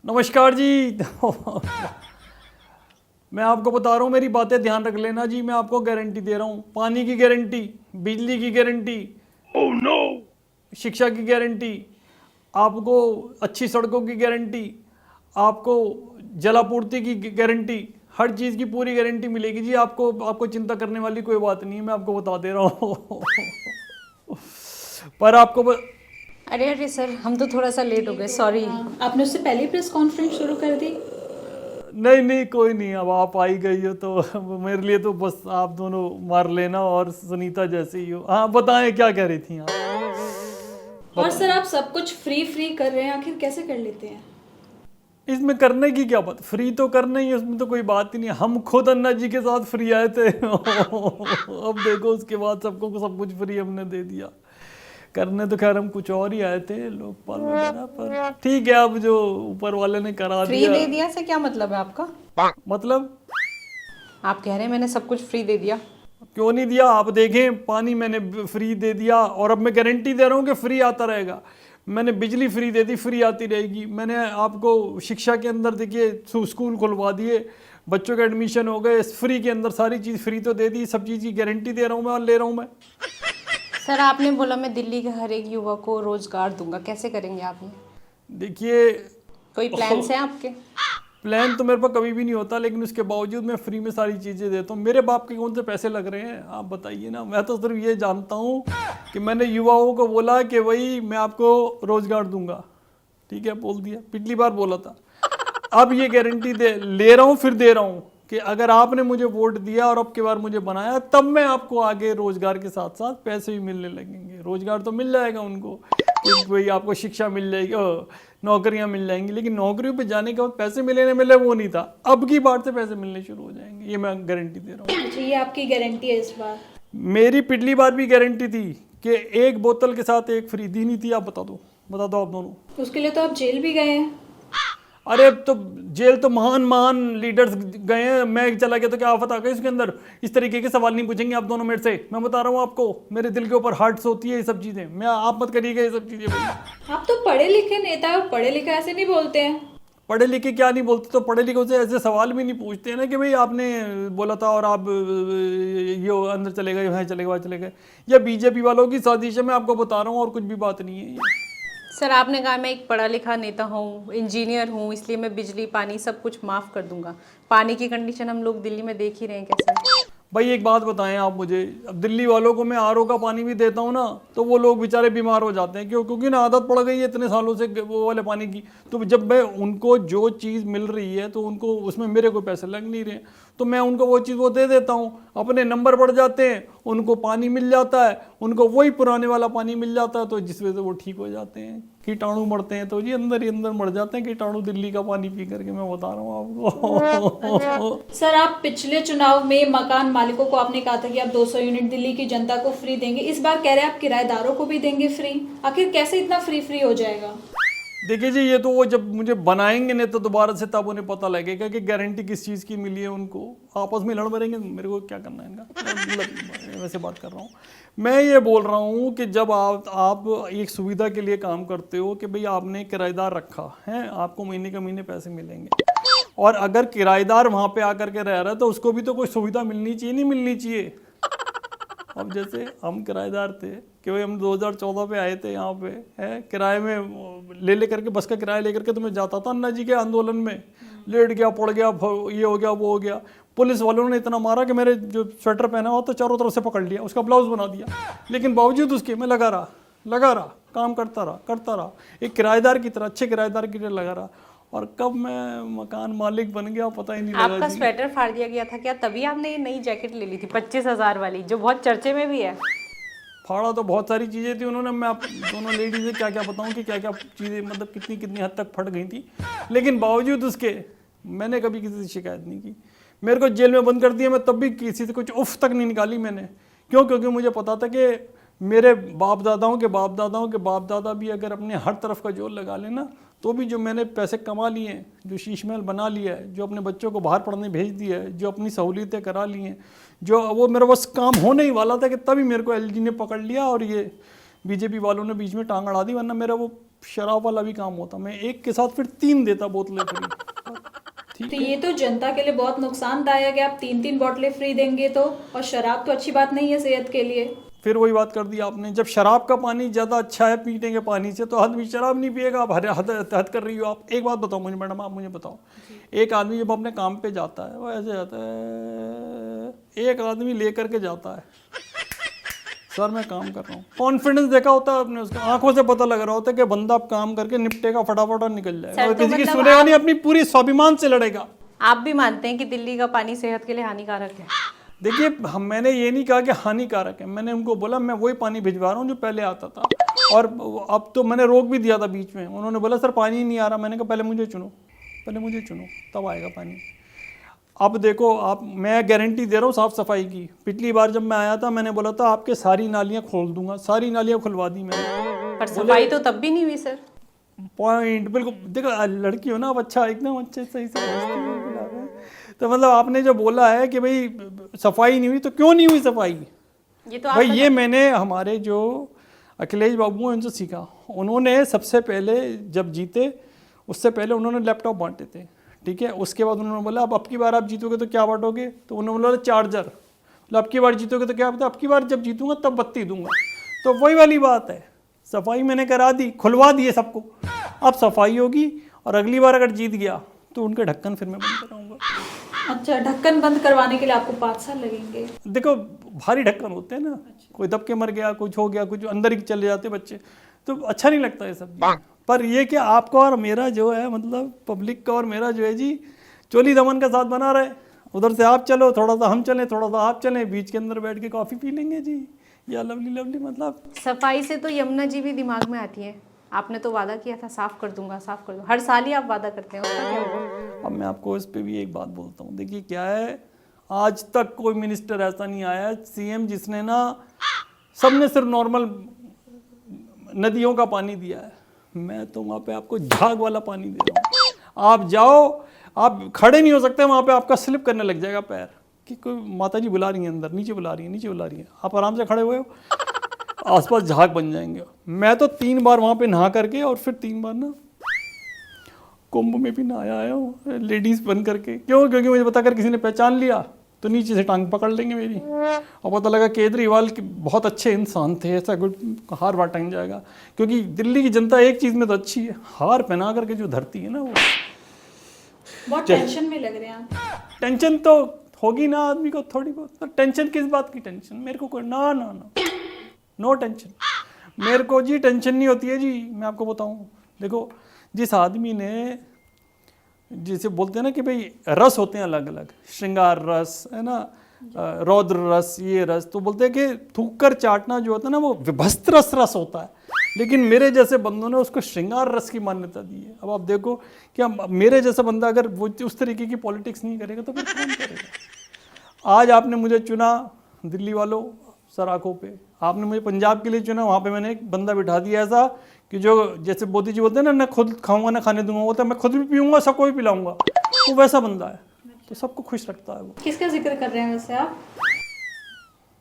नमस्कार जी। मैं आपको बता रहा हूँ, मेरी बातें ध्यान रख लेना जी। मैं आपको गारंटी दे रहा हूँ, पानी की गारंटी, बिजली की गारंटी, शिक्षा की गारंटी, आपको अच्छी सड़कों की गारंटी, आपको जलापूर्ति की गारंटी, हर चीज़ की पूरी गारंटी मिलेगी जी आपको। आपको चिंता करने वाली कोई बात नहीं है, मैं आपको बता दे रहा हूँ। पर आपको अरे अरे सर, हम तो थोड़ा सा लेट हो गए, सॉरी। आपने उससे पहले प्रेस कॉन्फ्रेंस शुरू कर दी। नहीं नहीं, कोई नहीं, अब आप आई गई हो तो मेरे लिए तो बस आप दोनों मार लेना और सुनीता जैसे ही हो। हाँ बताएं, क्या कह रही थी आप? और सर आप सब कुछ फ्री फ्री कर रहे हैं, आखिर कैसे कर लेते हैं? इसमें करने की क्या बात, फ्री तो करना ही है, उसमें तो कोई बात ही नहीं। हम खुद अन्ना जी के साथ फ्री आए थे। अब देखो, उसके बाद सबको सब कुछ फ्री हमने दे दिया। करने तो खैर हम कुछ और ही आए थे, लोकपाल वगैरह, पर ठीक है, अब जो ऊपर वाले ने करा फ्री दिया। दे दिया से क्या मतलब है आपका? मतलब आप कह रहे हैं मैंने सब कुछ फ्री दे दिया? क्यों नहीं दिया? आप देखें, पानी मैंने फ्री दे दिया और अब मैं गारंटी दे रहा हूँ कि फ्री आता रहेगा। मैंने बिजली फ्री दे दी, फ्री आती रहेगी। मैंने आपको शिक्षा के अंदर देखिए स्कूल खुलवा दिए, बच्चों के एडमिशन हो गए फ्री के अंदर, सारी चीज़ फ्री तो दे दी। सब चीज़ की गारंटी दे रहा हूँ मैं और ले रहा हूँ मैं। सर आपने बोला मैं दिल्ली के हर एक युवा को रोजगार दूंगा, कैसे करेंगे आपने? देखिए, कोई प्लान्स हैं आपके? प्लान तो मेरे पास कभी भी नहीं होता, लेकिन उसके बावजूद मैं फ्री में सारी चीज़ें देता हूँ। मेरे बाप के कौन से पैसे लग रहे हैं आप बताइए ना। मैं तो सिर्फ ये जानता हूँ कि मैंने युवाओं को बोला कि भाई मैं आपको रोजगार दूंगा, ठीक है, बोल दिया, पिछली बार बोला था। अब ये गारंटी दे ले रहा हूँ, फिर दे रहा हूँ कि अगर आपने मुझे वोट दिया और अब की बार मुझे बनाया, तब मैं आपको आगे रोजगार के साथ साथ पैसे भी मिलने लगेंगे। रोजगार तो मिल जाएगा उनको कि भाई आपको शिक्षा मिल जाएगी, नौकरियां मिल जाएंगी, लेकिन नौकरियों पे जाने के बाद पैसे मिले नहीं मिले वो नहीं था। अब की बार से पैसे मिलने शुरू हो जाएंगे, ये मैं गारंटी दे रहा हूँ। अच्छा, ये आपकी गारंटी है इस बार? मेरी पिछली बार भी गारंटी थी कि एक बोतल के साथ एक फ्री, दी नहीं थी? आप बता दो आप दोनों। उसके लिए तो आप जेल भी गए हैं। अरे तो जेल तो महान महान लीडर्स गए हैं, मैं चला गया तो क्या आफत आ गई उसके अंदर? इस तरीके के सवाल नहीं पूछेंगे आप दोनों मेरे से। मैं बता रहा हूँ आपको, मेरे दिल के ऊपर हार्ट्स होती है ये सब चीजें। मैं, आप मत करिएगा ये सब चीजें भाई। आप तो पढ़े लिखे नेता हैं, और पढ़े लिखे ऐसे नहीं बोलते हैं। पढ़े लिखे क्या नहीं बोलते? तो पढ़े लिखों से ऐसे सवाल भी नहीं पूछते हैं ना कि भाई आपने बोला था और आप ये अंदर चले गए, वहाँ चले गए, वहाँ चले गए। या बीजेपी वालों की साजिश है, मैं आपको बता रहा हूँ, और कुछ भी बात नहीं है ये। सर आपने कहा मैं एक पढ़ा लिखा नेता हूँ, इंजीनियर हूँ, इसलिए मैं बिजली पानी सब कुछ माफ़ कर दूंगा। पानी की कंडीशन हम लोग दिल्ली में देख ही रहे हैं कैसे। भाई एक बात बताएं आप मुझे, अब दिल्ली वालों को मैं आरओ का पानी भी देता हूँ ना, तो वो लोग बेचारे बीमार हो जाते हैं। क्यों? क्योंकि ना आदत पड़ गई है इतने सालों से वो वाले पानी की। तो जब मैं उनको जो चीज़ मिल रही है तो उनको उसमें मेरे कोई पैसे लग नहीं रहे, तो मैं उनको वो चीज़ वो दे देता हूँ। अपने नंबर बढ़ जाते हैं, उनको पानी मिल जाता है, उनको वही पुराने वाला पानी मिल जाता है, तो जिस वजह से वो ठीक हो जाते हैं। कीटाणु मरते हैं तो जी अंदर ही अंदर मर जाते हैं कीटाणु, दिल्ली का पानी पी करके, मैं बता रहा हूँ आपको। सर आप पिछले चुनाव में मकान मालिकों को आपने कहा था कि आप 200 यूनिट दिल्ली की जनता को फ्री देंगे, इस बार कह रहे हैं आप किराएदारों को भी देंगे फ्री। आखिर कैसे इतना फ्री फ्री हो जाएगा? देखिए जी, ये तो वो जब मुझे बनाएंगे नहीं तो दोबारा से तब उन्हें पता लगेगा कि गारंटी किस चीज़ की मिली है उनको। आपस में लड़ मरेंगे, मेरे को क्या करना है इनका। मतलब वैसे बात कर रहा हूँ मैं, ये बोल रहा हूँ कि जब आप एक सुविधा के लिए काम करते हो कि भाई आपने किराएदार रखा है, आपको महीने के महीने पैसे मिलेंगे, और अगर किराएदार वहाँ पे आकर के रह रहा है तो उसको भी तो कोई सुविधा मिलनी चाहिए, नहीं मिलनी चाहिए? अब जैसे हम किराएदार थे कि भाई हम 2014 पे आए थे यहाँ पे, है किराए में ले करके, बस का किराया लेकर के तो मैं जाता था अन्ना जी के आंदोलन में। लेट गया, पड़ गया, ये हो गया, वो हो गया। पुलिस वालों ने इतना मारा कि मेरे जो स्वेटर पहना हुआ तो चारों तरफ से पकड़ लिया, उसका ब्लाउज बना दिया। लेकिन बावजूद उसके मैं लगा रहा, काम करता रहा, एक किराएदार की तरह, अच्छे किराएदार की तरह लगा रहा। और कब मैं मकान मालिक बन गया पता ही नहीं लगा आपका जी। स्वेटर फाड़ दिया गया था क्या? तभी आपने ये नई जैकेट ले ली थी 25,000 वाली, जो बहुत चर्चे में भी है। फाड़ा तो बहुत सारी चीज़ें थी उन्होंने, मैं आप दोनों लेडीज से क्या क्या बताऊं कि क्या क्या चीज़ें, मतलब कितनी कितनी हद तक फट गई थी। लेकिन बावजूद उसके मैंने कभी किसी से शिकायत नहीं की। मेरे को जेल में बंद कर दिया, मैं तब भी किसी से कुछ उफ तक नहीं निकाली मैंने। क्यों? क्योंकि मुझे पता था कि मेरे बाप दादाओं के बाप दादा भी अगर अपने हर तरफ का जोर लगा लेना तो भी जो मैंने पैसे कमा लिए हैं, जो शीश महल बना लिया है, जो अपने बच्चों को बाहर पढ़ने भेज दिया है, जो अपनी सहूलियतें करा ली हैं, जो वो मेरा बस काम होने ही वाला था कि तभी मेरे को एलजी ने पकड़ लिया और ये बीजेपी वालों ने बीच में टांग अड़ा दी, वरना मेरा वो शराब वाला भी काम होता, मैं एक के साथ फिर 3 देता बोतलें फ्री। तो ये तो जनता के लिए बहुत नुकसानदायक है, आप 3-3 बोतलें फ्री देंगे तो, और शराब तो अच्छी बात नहीं है सेहत के लिए। फिर वही बात कर दी आपने, जब शराब का पानी ज़्यादा अच्छा है पीने के पानी से, तो आदमी शराब नहीं पिएगा। आप हद कर रही हो आप। एक बात बताओ मुझे मैडम, आप मुझे बताओ, एक आदमी जब अपने काम पे जाता है वो ऐसे जाता है, एक आदमी लेकर के जाता है, सर मैं काम कर रहा हूँ, कॉन्फिडेंस देखा होता है आपने उसका, आंखों से पता लग रहा होता है कि बंदा अब काम करके निपटेगा फटाफट और निकल जाएगा, और किसी की सुनेगा नहीं, अपनी पूरी स्वाभिमान से लड़ेगा। आप भी मानते हैं कि दिल्ली का पानी सेहत के लिए हानिकारक है? देखिए मैंने ये नहीं कहा कि हानिकारक है, मैंने उनको बोला मैं वही पानी भिजवा रहा हूँ जो पहले आता था, और अब तो मैंने रोक भी दिया था बीच में। उन्होंने बोला सर पानी नहीं आ रहा, मैंने कहा पहले मुझे चुनो तब आएगा पानी। अब देखो आप, मैं गारंटी दे रहा हूँ साफ़ सफाई की। पिछली बार जब मैं आया था मैंने बोला था आपके सारी नालियाँ खोल दूंगा, सारी नालियाँ खुलवा दी मैंने, पर सफाई तो तब भी नहीं हुई सर। पॉइंट बिल्कुल। देखो लड़की हो ना, अब अच्छा एकदम अच्छे सही से तो मतलब आपने जो बोला है कि भाई सफाई नहीं हुई, तो क्यों नहीं हुई सफाई? ये तो भाई ये मैंने हमारे जो अखिलेश बाबू हैं उनसे सीखा। उन्होंने सबसे पहले जब जीते उससे पहले उन्होंने लैपटॉप बांटे थे, ठीक है। उसके बाद उन्होंने बोला अब की बार आप जीतोगे तो क्या बांटोगे, तो उन्होंने बोला चार्जर। अब की बार जीतोगे तो क्या, तो अब की बार जब जीतूंगा तब बत्ती दूंगा। तो वही वाली बात है, सफाई मैंने करा दी, खुलवा दिए सबको, अब सफाई होगी। और अगली बार अगर जीत गया तो उनके ढक्कन फिर मैं बंद कराऊंगा। अच्छा, ढक्कन बंद करवाने के लिए आपको 5 साल लगेंगे? देखो भारी ढक्कन होते हैं ना, कोई दब के मर गया, कुछ हो गया, कुछ अंदर ही चले जाते बच्चे, तो अच्छा नहीं लगता ये सब। पर ये कि आपका और मेरा जो है, मतलब पब्लिक का और मेरा जो है जी, चोली दमन का साथ बना रहे। उधर से आप चलो, थोड़ा सा हम चलें, थोड़ा सा आप चलें, बीच के अंदर बैठ के कॉफ़ी पी लेंगे जी, या लवली लवली। मतलब सफाई से तो यमुना जी भी दिमाग में आती है। आपने तो वादा किया था साफ कर दूंगा, साफ कर दूंगा, हर साल ही आप वादा करते हैं, उसका क्या हुआ? अब मैं आपको इस पे भी एक बात बोलता हूँ। देखिए क्या है, आज तक कोई मिनिस्टर ऐसा नहीं आया सीएम जिसने ना, सबने सिर्फ नॉर्मल नदियों का पानी दिया है। मैं तो वहाँ पे आपको झाग वाला पानी दे रहा हूँ। आप जाओ, आप खड़े नहीं हो सकते वहाँ पे, आपका स्लिप करने लग जाएगा पैर कि कोई माता जी बुला रही हैं अंदर, नीचे बुला रही है। आप आराम से खड़े हुए हो, आसपास झाग बन जाएंगे। मैं तो 3 बार वहाँ पे नहा करके, और फिर 3 बार ना कुंभ में भी नहाया आया हूँ लेडीज़ बन करके। क्यों? क्योंकि मुझे पता कर किसी ने पहचान लिया तो नीचे से टांग पकड़ लेंगे मेरी, और पता लगा केजरीवाल बहुत अच्छे इंसान थे, ऐसा गुड, हार बार टांग जाएगा। क्योंकि दिल्ली की जनता एक चीज़ में तो अच्छी है, हार पहना करके जो धरती है ना, वो बहुत टेंशन में लग रहे हैं आप। टेंशन तो होगी ना आदमी को थोड़ी बहुत। तो टेंशन किस बात की टेंशन? मेरे को कोई ना ना ना नो टेंशन। मेरे को जी टेंशन नहीं होती है जी। मैं आपको बताऊं, देखो जिस आदमी ने, जिसे बोलते हैं ना कि भाई रस होते हैं अलग अलग, श्रृंगार रस है ना, रौद्र रस, ये रस, तो बोलते हैं कि थूक कर चाटना जो होता है ना वो विभस्त रस होता है। लेकिन मेरे जैसे बंदों ने उसको श्रृंगार रस की मान्यता दी है। अब आप देखो कि मेरे जैसा बंदा अगर वो उस तरीके की पॉलिटिक्स नहीं करेगा तो फिर कौन करेगा? आज आपने मुझे चुना दिल्ली वालों सराखों पे, आपने मुझे पंजाब के लिए चुना, वहाँ पे मैंने एक बंदा बिठा दिया ऐसा कि जो जैसे मोदी जी बोलते हैं ना खुद खाऊंगा ना खाने दूंगा, वो तो मैं खुद भी पीऊंगा, सबको भी पिलाऊंगा, वो वैसा बंदा है, तो सबको खुश रखता है वो। किसका जिक्र कर रहे हैं वैसे आप?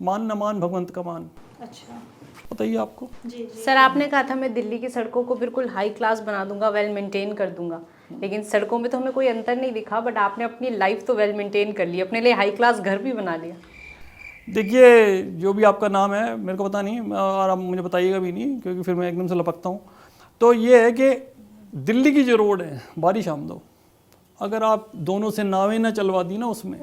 मान न मान भगवंत का मान। अच्छा, बताइए आपको। जी। सर आपने कहा था मैं दिल्ली की सड़कों को बिल्कुल हाई क्लास बना दूंगा, वेल मेंटेन कर दूंगा, लेकिन सड़कों में तो हमें कोई अंतर नहीं दिखा, बट आपने अपनी लाइफ तो वेल मेंटेन कर ली, अपने लिए हाई क्लास घर भी बना लिया। देखिए जो भी आपका नाम है मेरे को पता नहीं, और आप मुझे बताइएगा भी नहीं क्योंकि फिर मैं एकदम से लपकता हूँ। तो ये है कि दिल्ली की जो रोड है, बारिश आमदो, अगर आप दोनों से नावें ना चलवा दी ना, उसमें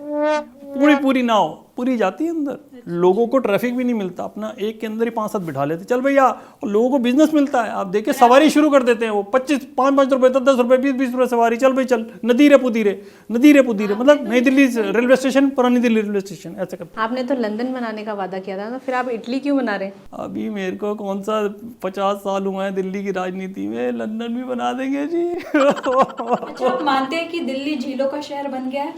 पूरी नाव पूरी जाती है अंदर, लोगों को ट्रैफिक भी नहीं मिलता, अपना एक के अंदर ही 5-7 बिठा लेते, चल भैया, और लोगों को बिजनेस मिलता है। आप देखिए सवारी शुरू कर देते हैं वो 25-5 रुपए, 10 रुपए, 20 रुपए सवारी, चल भाई चल, नदी रे पुदीरे, मतलब नई दिल्ली रेलवे स्टेशन, पुरानी दिल्ली रेलवे स्टेशन, ऐसे करते। आपने तो लंदन बनाने का वादा किया था, तो फिर आप इटली क्यों बना रहे हैं? अभी मेरे को कौन सा 50 साल हुए हैं दिल्ली की राजनीति में, लंदन भी बना देंगे जी। अच्छा, आप मानते हैं कि दिल्ली झीलों का शहर बन गया है?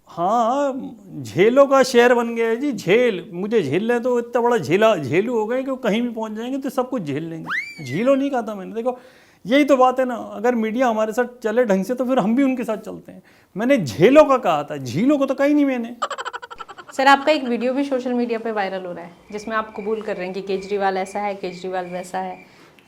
हाँ, झेलों का शहर बन गया है जी। झेल, मुझे झेल लें तो इतना बड़ा झेलू हो गए कि कहीं भी पहुंच जाएंगे तो सब कुछ झेल लेंगे। झीलों नहीं कहा था मैंने। देखो यही तो बात है ना, अगर मीडिया हमारे साथ चले ढंग से तो फिर हम भी उनके साथ चलते हैं। मैंने झेलों का कहा था, झीलों को तो कहीं नहीं मैंने। सर आपका एक वीडियो भी सोशल मीडिया पे वायरल हो रहा है जिसमें आप कबूल कर रहे हैं कि केजरीवाल ऐसा है, केजरीवाल वैसा है,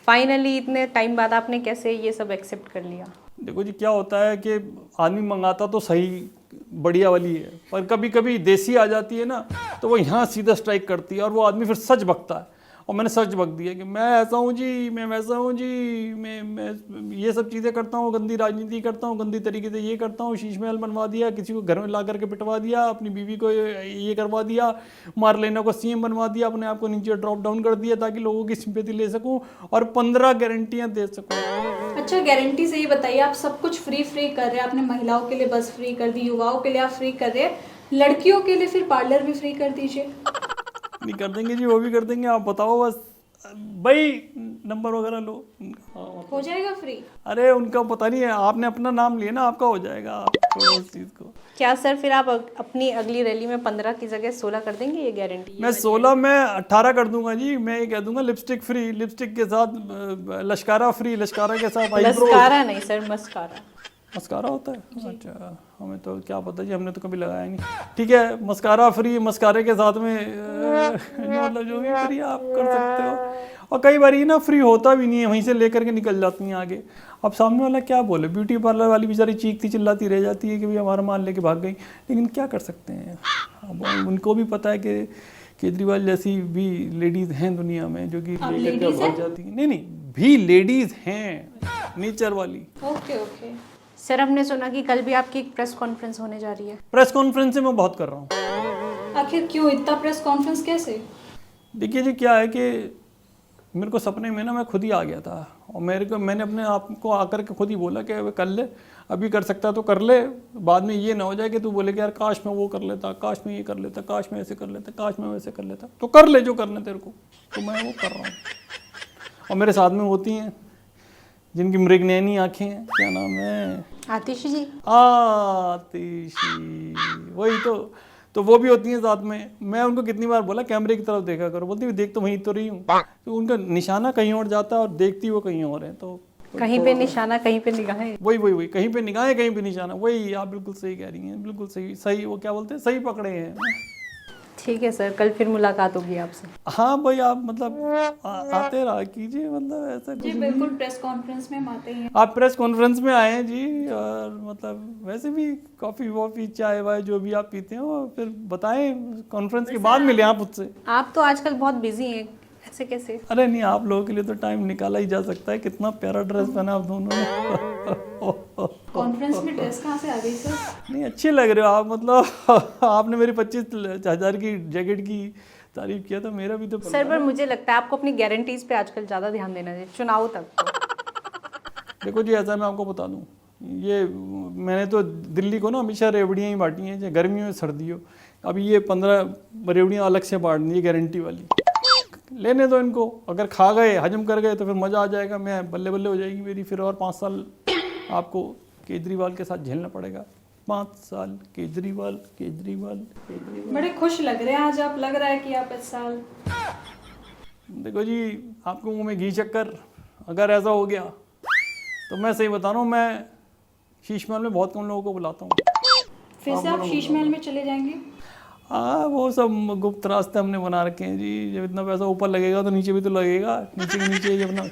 फाइनली इतने टाइम बाद आपने कैसे ये सब एक्सेप्ट कर लिया? देखो जी क्या होता है कि आदमी मंगाता तो सही बढ़िया वाली है, पर कभी कभी देसी आ जाती है ना, तो वो यहाँ सीधा स्ट्राइक करती है और वो आदमी फिर सच बकता है। और मैंने सच बक दिया कि मैं ऐसा हूँ जी, मैं वैसा हूँ जी, मैं ये सब चीज़ें करता हूँ, गंदी राजनीति करता हूँ, गंदी तरीके से ये करता हूँ, शीश महल बनवा दिया, किसी को घर में ला करके पिटवा दिया, अपनी बीवी को ये करवा दिया, मार्लेना को सीएम बनवा दिया, अपने आप को नीचे ड्रॉप डाउन कर दिया ताकि लोगों की सिंपैथी ले सकूँ और 15 गारंटियाँ दे सकूँ। अच्छा, गारंटी से ये बताइए, आप सब कुछ फ्री कर रहे हैं, आपने महिलाओं के लिए बस फ्री कर दी, युवाओं के लिए आप फ्री कर रहे हैं, लड़कियों के लिए फिर पार्लर भी फ्री कर दीजिए। नहीं कर देंगे जी, वो भी कर देंगे, आप बताओ बस भाई नंबर वगैरह लो उनका। हो जाएगा फ्री? अरे उनका पता नहीं है, आपने अपना नाम लिया ना, आपका हो जाएगा, आप छोड़ो उस चीज़ को। क्या सर फिर आप अपनी अगली रैली में 15 की जगह 16 कर देंगे, ये गारंटी? मैं 16 में 18 कर दूंगा जी। मैं ये कह दूंगा लिपस्टिक फ्री, लिपस्टिक के साथ लश्कारा फ्री, लश्कारा के साथ आईब्रो। मस्कारा नहीं सर, मस्कारा। मस्कारा होता है? अच्छा, हमें तो क्या पता जी, हमने तो कभी लगाया नहीं। ठीक है, मस्कारा फ्री, मस्कारे के साथ में मतलब जो भी फ्री आप कर सकते हो। और कई बार ये ना फ्री होता भी नहीं है, वहीं से लेकर के निकल जाती हैं आगे। अब सामने वाला क्या बोले, ब्यूटी पार्लर वाली बेचारी चीखती चिल्लाती रह जाती है कि भाई हमारा माल लेके भाग गई, लेकिन क्या कर सकते हैं। अब उनको भी पता है कि केजरीवाल जैसी भी लेडीज़ हैं दुनिया में जो कि लेकर के भाग जाती हैं। नहीं नहीं, भी लेडीज़ हैं नेचर वाली। Okay okay. सर हमने सुना कि कल भी आपकी एक प्रेस कॉन्फ्रेंस होने जा रही है। प्रेस कॉन्फ्रेंस से मैं बहुत कर रहा हूँ। आखिर क्यों इतना प्रेस कॉन्फ्रेंस कैसे? देखिए जी क्या है कि मेरे को सपने में ना मैं खुद ही आ गया था, और मैंने अपने आप को आकर के खुद ही बोला कि कर ले, अभी कर सकता तो कर ले, बाद में ये ना हो जाए कि तू बोले कि यार काश मैं वो कर लेता, काश मैं ये कर लेता, काश मैं ऐसे कर लेता, काश मैं वैसे कर लेता। तो कर ले जो करना तेरे को, तो मैं वो कर रहा हूँ। और मेरे साथ में होती हैं जिनकी मृगनयनी आँखें हैं, क्या नाम है, आतिशी जी। आतिशी, वही तो वो भी होती हैं साथ में। मैं उनको कितनी बार बोला कैमरे की तरफ देखा करो, बोलती हुई देख तो वहीं तो रही हूँ, तो उनका निशाना कहीं और जाता है और देखती वो कहीं और है। तो कहीं पे निशाना, कहीं पे निगाहें। वही कहीं पे निगाहें, कहीं पे निशाना। वही आप बिल्कुल सही कह रही हैं, बिल्कुल सही वो क्या बोलते हैं, सही पकड़े हैं। ठीक है सर, कल फिर मुलाकात होगी आपसे। हाँ भाई, आप मतलब आते रहा कीजिए, मतलब ऐसा जी कुछ बिल्कुल, प्रेस कॉन्फ्रेंस में हम आते हैं। आप प्रेस कॉन्फ्रेंस में आए हैं जी, और मतलब वैसे भी कॉफ़ी वॉफ़ी चाय वाय जो भी आप पीते हो फिर बताएं, कॉन्फ्रेंस के बाद मिले आप मुझसे। आप तो आजकल बहुत बिजी हैं, ऐसे कैसे? अरे नहीं, आप लोगों के लिए तो टाइम निकाला ही जा सकता है। कितना प्यारा ड्रेस पहना आप दोनों ने। कॉन्फ्रेंस में ड्रेस कहाँ से आ गई सर? नहीं, अच्छे लग रहे हो आप, मतलब आपने मेरी 25,000 की जैकेट की तारीफ किया तो मेरा भी तो सर पर मुझे लगता है आपको अपनी गारंटीज पे आजकल ज़्यादा ध्यान देना चाहिए, चुनाव तक। देखो जी, ऐसा मैं आपको बता दूं, ये मैंने तो दिल्ली को ना हमेशा रेवड़ियाँ ही बांटी हैं, चाहे गर्मियों में सर्दियों। अभी ये 15 रेवड़ियाँ अलग से बांट दी, गारंटी वाली। लेने दो इनको, अगर खा गए, हजम कर गए तो फिर मज़ा आ जाएगा, मैं बल्ले बल्ले हो जाएगी मेरी। फिर और 5 साल आपको केजरीवाल के साथ झेलना पड़ेगा। 5 साल केजरीवाल। बड़े खुश लग रहे हैं आज आप, लग रहा है कि आप इस साल। देखो जी, आपको मुंह में घी चक्कर अगर ऐसा हो गया तो मैं सही बता रहा हूँ, मैं शीश महल में बहुत कम लोगों को बुलाता हूँ। फिर से आप शीश महल में चले जाएंगे? हाँ, वो सब गुप्त रास्ते हमने बना रखे हैं जी। जब इतना पैसा ऊपर लगेगा तो नीचे भी तो लगेगा, नीचे के नीचे जब ना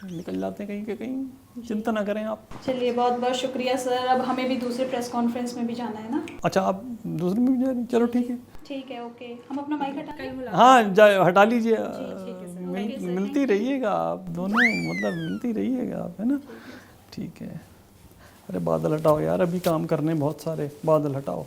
निकल जाते हैं कहीं के कहीं। चिंता ना करें आप। चलिए, बहुत बहुत शुक्रिया सर। अब हमें भी दूसरे प्रेस कॉन्फ्रेंस में भी जाना है ना? अच्छा, आप दूसरे में भी जा रहे हैं? चलो ठीक है। ठीक है, ओके। हम अपना माइक हटा लें? हाँ, हटा लीजिए। मिलती रहिएगा आप दोनों, मतलब मिलती रहिएगा आप, है ना? ठीक है। अरे बादल हटाओ यार, अभी काम करने बहुत सारे, बादल हटाओ।